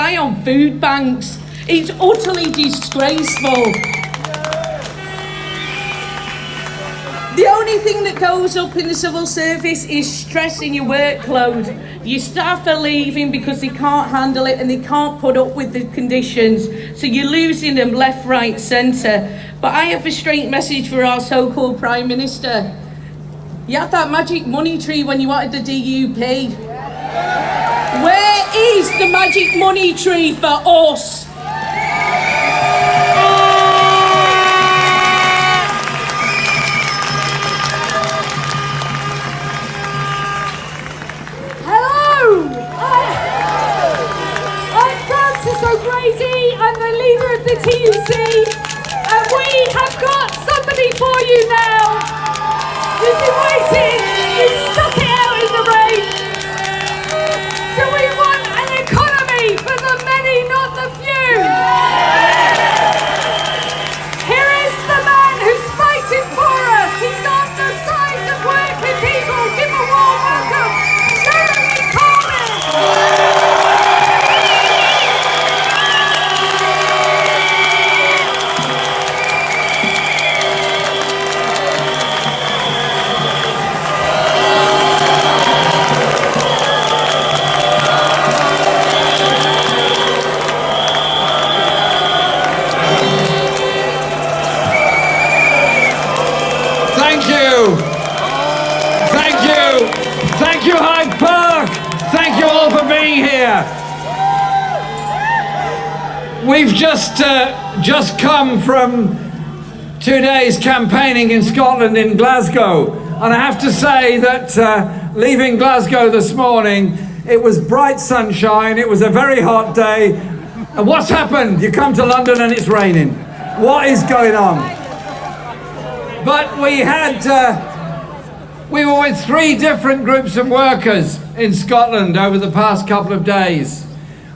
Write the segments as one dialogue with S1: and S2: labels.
S1: rely on food banks. It's utterly disgraceful. The only thing that goes up in the civil service is stress in your workload. Your staff are leaving because they can't handle it and they can't put up with the conditions. So you're losing them left, right, centre. But I have a straight message for our so-called Prime Minister. You had that magic money tree when you wanted the DUP. Where is the magic money tree for us?
S2: I'm the leader of the TUC, and we have got somebody for you now. You've been waiting, you've stuck it out in the rain. Do we want an economy for the many, not the few? Here is the man who's fighting for us. He's on the side of working people. Give a warm welcome, Corbyn.
S3: Thank you, Hyde Park. Thank you all for being here. We've just come from 2 days campaigning in Scotland, in Glasgow, and I have to say that leaving Glasgow this morning, it was bright sunshine. It was a very hot day. And what's happened? You come to London and it's raining. What is going on? But we were with 3 different groups of workers in Scotland over the past couple of days.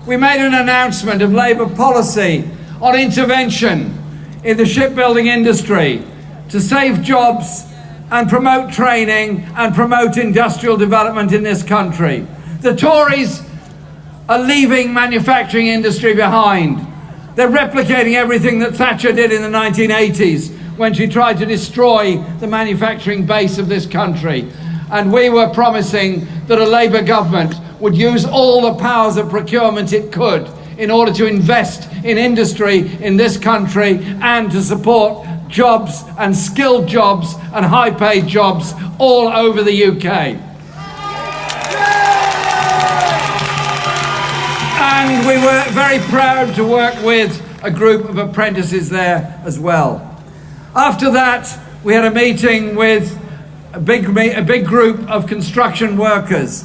S3: We made an announcement of Labour policy on intervention in the shipbuilding industry to save jobs and promote training and promote industrial development in this country. The Tories are leaving manufacturing industry behind. They're replicating everything that Thatcher did in the 1980s. When she tried to destroy the manufacturing base of this country. And we were promising that a Labour government would use all the powers of procurement it could in order to invest in industry in this country and to support jobs and skilled jobs and high-paid jobs all over the UK. And we were very proud to work with a group of apprentices there as well. After that, we had a meeting with a big group of construction workers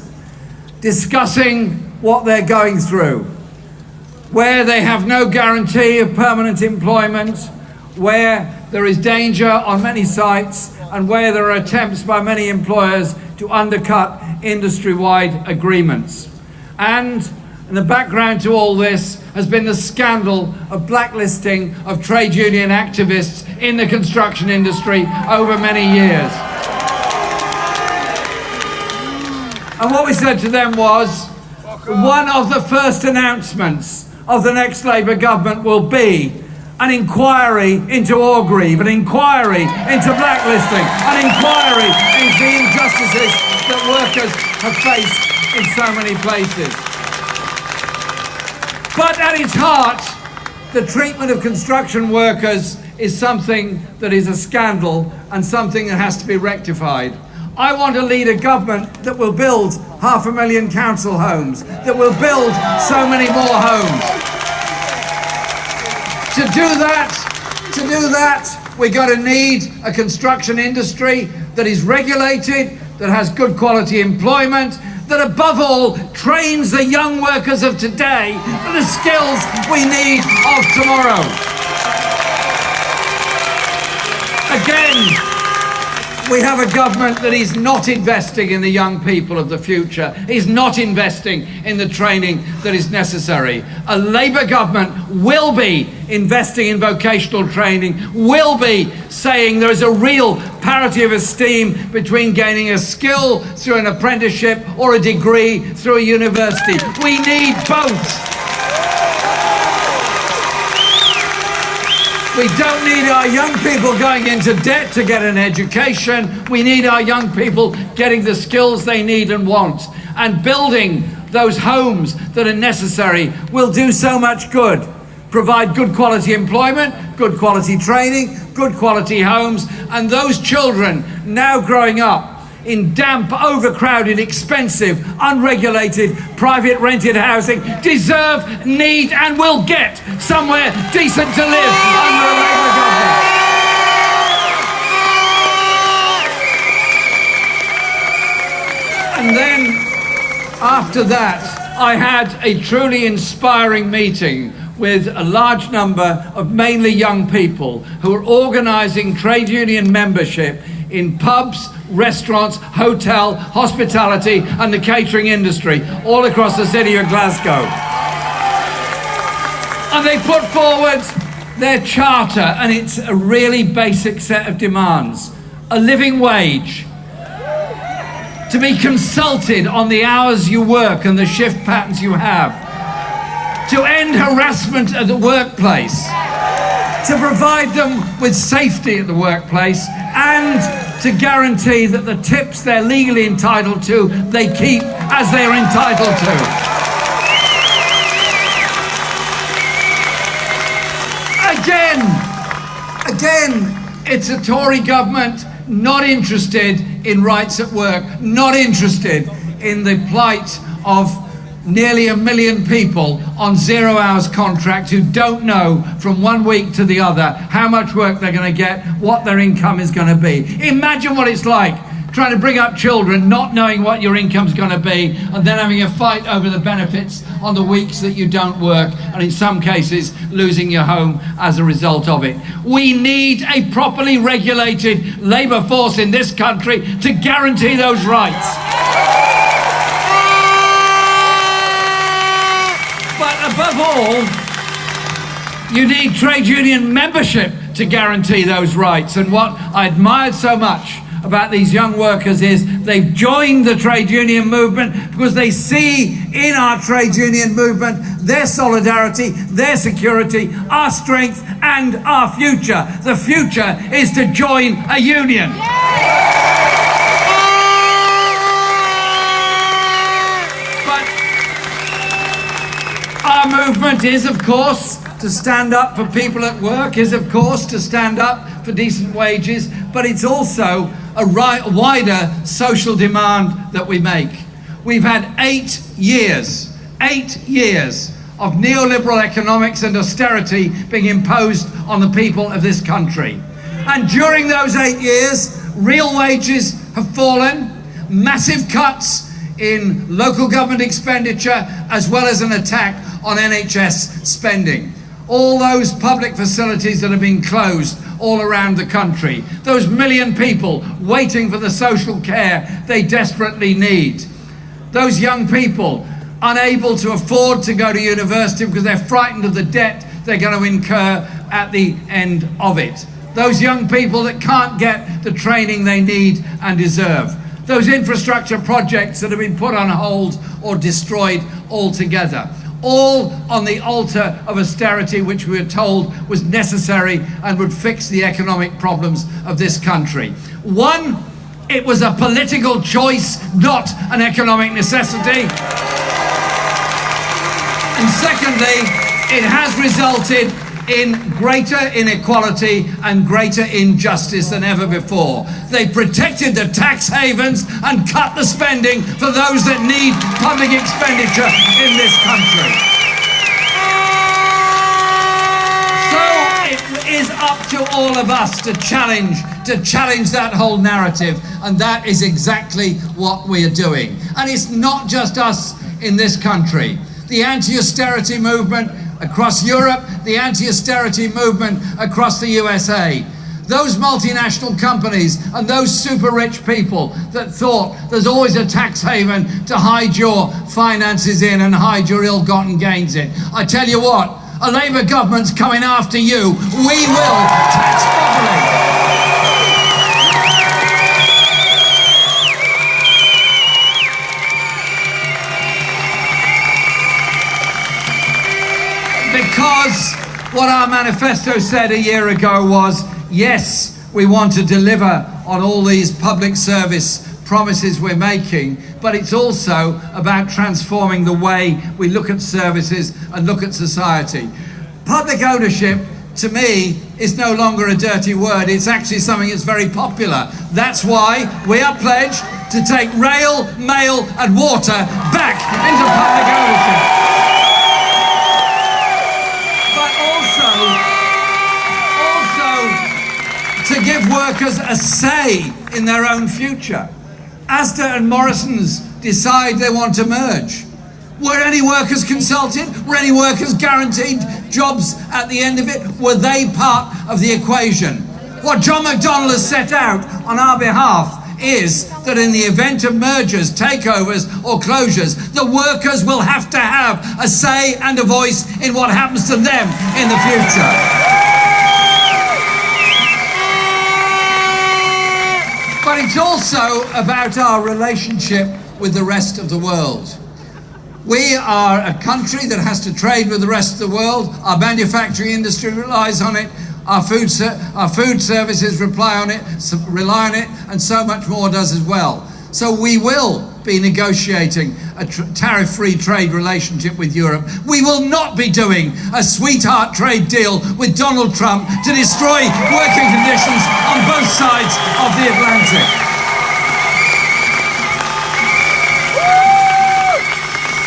S3: discussing what they're going through, where they have no guarantee of permanent employment, where there is danger on many sites, and where there are attempts by many employers to undercut industry-wide agreements. And in the background to all this has been the scandal of blacklisting of trade union activists in the construction industry over many years. And what we said to them was, one of the first announcements of the next Labour government will be an inquiry into Orgreave, an inquiry into blacklisting, an inquiry into the injustices that workers have faced in so many places. But at its heart, the treatment of construction workers is something that is a scandal and something that has to be rectified. I want to lead a government that will build 500,000 council homes, that will build so many more homes. To do that, we're going to need a construction industry that is regulated, that has good quality employment, that above all trains the young workers of today for the skills we need of tomorrow. Again, we have a government that is not investing in the young people of the future, is not investing in the training that is necessary. A Labour government will be investing in vocational training, will be saying there is a real parity of esteem between gaining a skill through an apprenticeship or a degree through a university. We need both. We don't need our young people going into debt to get an education. We need our young people getting the skills they need and want. And building those homes that are necessary will do so much good. Provide good quality employment, good quality training, good quality homes. And those children now growing up in damp, overcrowded, expensive, unregulated, private rented housing deserve, need and will get somewhere decent to live under a Labour government. And then, after that, I had a truly inspiring meeting with a large number of mainly young people who are organising trade union membership in pubs, restaurants, hotel, hospitality and the catering industry all across the city of Glasgow. And they put forward their charter, and it's a really basic set of demands. A living wage, to be consulted on the hours you work and the shift patterns you have, to end harassment at the workplace, to provide them with safety at the workplace, and to guarantee that the tips they're legally entitled to, they keep as they're entitled to. Again, it's a Tory government not interested in rights at work, not interested in the plight of nearly 1 million people on 0 hours contracts who don't know from one week to the other how much work they're going to get, what their income is going to be. Imagine what it's like trying to bring up children, not knowing what your income's going to be, and then having a fight over the benefits on the weeks that you don't work, and in some cases losing your home as a result of it. We need a properly regulated labour force in this country to guarantee those rights. But above all, you need trade union membership to guarantee those rights. And what I admired so much about these young workers is they've joined the trade union movement because they see in our trade union movement their solidarity, their security, our strength and our future. The future is to join a union. But our movement is, of course, to stand up for people at work, is, of course, to stand up for decent wages, but it's also a wider social demand that we make. We've had 8 years of neoliberal economics and austerity being imposed on the people of this country. And during those 8 years, real wages have fallen, massive cuts in local government expenditure, as well as an attack on NHS spending. All those public facilities that have been closed all around the country. Those 1 million people waiting for the social care they desperately need. Those young people unable to afford to go to university because they're frightened of the debt they're going to incur at the end of it. Those young people that can't get the training they need and deserve. Those infrastructure projects that have been put on hold or destroyed altogether. All on the altar of austerity, which we were told was necessary and would fix the economic problems of this country. One, it was a political choice, not an economic necessity. And secondly, it has resulted in greater inequality and greater injustice than ever before. They protected the tax havens and cut the spending for those that need public expenditure in this country. So it is up to all of us to challenge that whole narrative, and that is exactly what we are doing. And it's not just us in this country. The anti-austerity movement across Europe, the anti-austerity movement across the USA. Those multinational companies and those super rich people that thought there's always a tax haven to hide your finances in and hide your ill-gotten gains in. I tell you what, a Labour government's coming after you. We will tax properly. What our manifesto said a year ago was, yes, we want to deliver on all these public service promises we're making, but it's also about transforming the way we look at services and look at society. Public ownership, to me, is no longer a dirty word. It's actually something that's very popular. That's why we are pledged to take rail, mail and water back into public ownership. But also to give workers a say in their own future. Asda and Morrison's decide they want to merge. Were any workers consulted? Were any workers guaranteed jobs at the end of it? Were they part of the equation? What John McDonnell has set out on our behalf is that in the event of mergers, takeovers or closures, the workers will have to have a say and a voice in what happens to them in the future. But it's also about our relationship with the rest of the world. We are a country that has to trade with the rest of the world. Our manufacturing industry relies on it. Our food services rely on it, and so much more does as well. So we will be negotiating a tariff-free trade relationship with Europe. We will not be doing a sweetheart trade deal with Donald Trump to destroy working conditions on both sides of the Atlantic.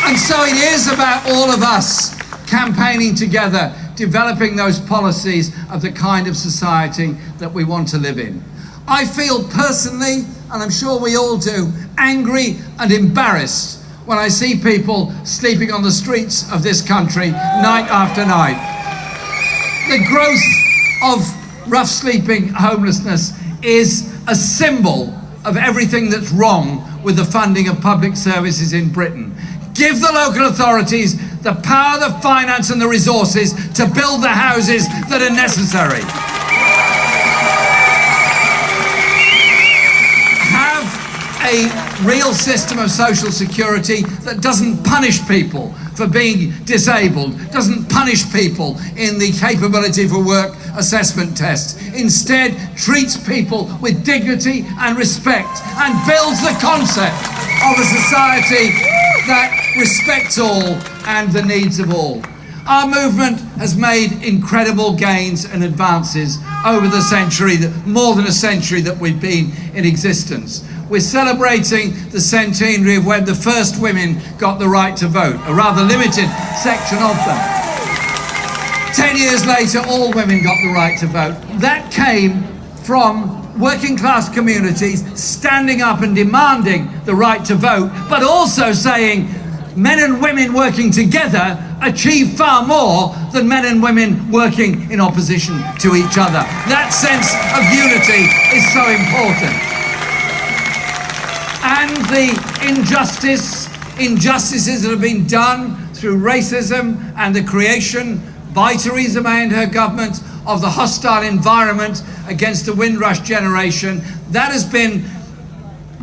S3: And so it is about all of us campaigning together, developing those policies of the kind of society that we want to live in. I feel personally, and I'm sure we all do, angry and embarrassed when I see people sleeping on the streets of this country night after night. The growth of rough sleeping homelessness is a symbol of everything that's wrong with the funding of public services in Britain. Give the local authorities the power, the finance and the resources to build the houses that are necessary. Have a real system of social security that doesn't punish people for being disabled, doesn't punish people in the capability for work assessment tests. Instead, treats people with dignity and respect and builds the concept of a society that respects all and the needs of all. Our movement has made incredible gains and advances over the century, more than a century that we've been in existence. We're celebrating the centenary of when the first women got the right to vote, a rather limited section of them. 10 years later, all women got the right to vote. That came from working class communities standing up and demanding the right to vote, but also saying men and women working together achieve far more than men and women working in opposition to each other. That sense of unity is so important. And the injustices that have been done through racism and the creation by Theresa May and her government of the hostile environment against the Windrush generation, that has been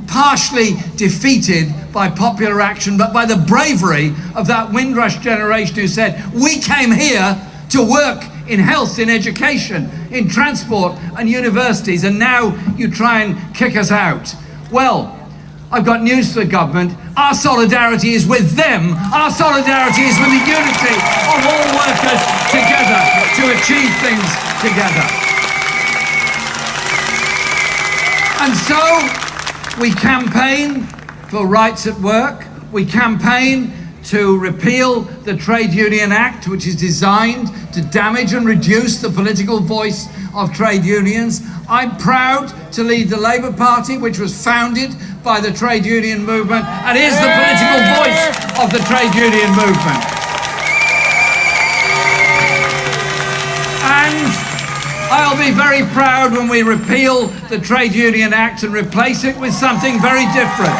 S3: partially defeated by popular action, but by the bravery of that Windrush generation who said, we came here to work in health, in education, in transport and universities, and now you try and kick us out. Well, I've got news for the government. Our solidarity is with them. Our solidarity is with the unity of all workers together to achieve things together. And so we campaign for rights at work. We campaign to repeal the Trade Union Act, which is designed to damage and reduce the political voice of trade unions. I'm proud to lead the Labour Party, which was founded by the trade union movement and is the political voice of the trade union movement. And I'll be very proud when we repeal the Trade Union Act and replace it with something very different.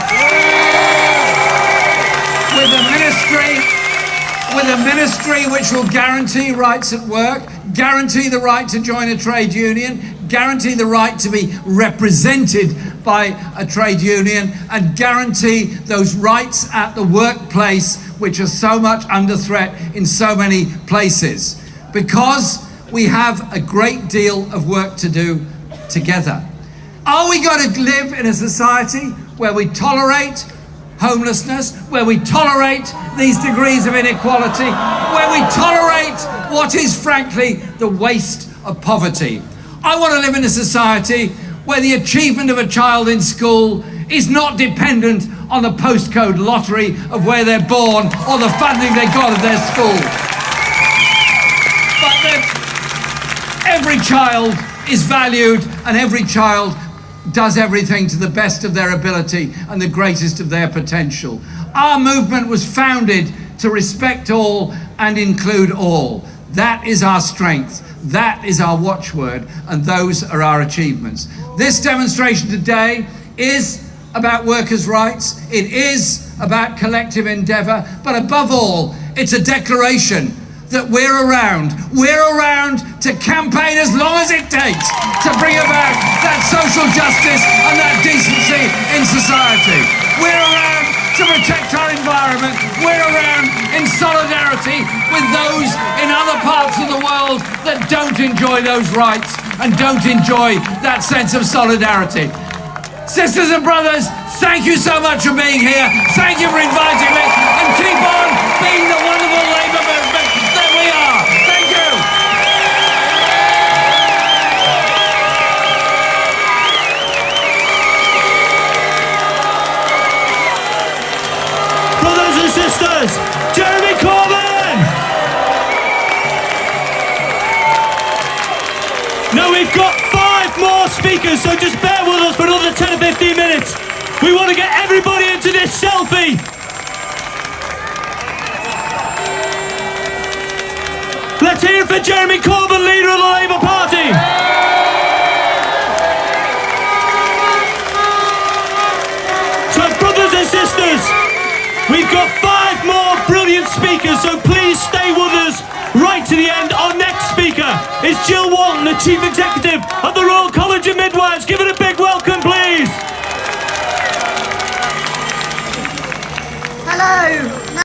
S3: With a ministry which will guarantee rights at work, guarantee the right to join a trade union, guarantee the right to be represented by a trade union, and guarantee those rights at the workplace which are so much under threat in so many places. because we have a great deal of work to do together. Are we going to live in a society where we tolerate homelessness, where we tolerate these degrees of inequality, where we tolerate what is frankly the waste of poverty? I want to live in a society where the achievement of a child in school is not dependent on the postcode lottery of where they're born or the funding they got at their school. But that every child is valued and every child does everything to the best of their ability and the greatest of their potential. Our movement was founded to respect all and include all. That is our strength. That is our watchword, and those are our achievements. This demonstration today is about workers' rights. It is about collective endeavour, but above all, it's a declaration that we're around. We're around to campaign as long as it takes to bring about that social justice and that decency in society. We're around to protect our environment. We're around in solidarity with those in other parts of the world that don't enjoy those rights and don't enjoy that sense of solidarity. Sisters and brothers, thank you so much for being here. Thank you for inviting me, and keep on being the wonderful Labour movement that we are. Thank you.
S4: Brothers and sisters, Jeremy Corbyn! Now we've got 5 more speakers, so just bear with us for another 10 or 15 minutes. We want to get everybody into this selfie. Let's hear it for Jeremy Corbyn, leader of the Labour Party. So brothers and sisters, we've got 5 more brilliant speakers, so please stay with us right to the end. Our next speaker is Jill Walton, the Chief Executive of the Royal College of Midwives. Give it a big welcome, please.
S5: Hello.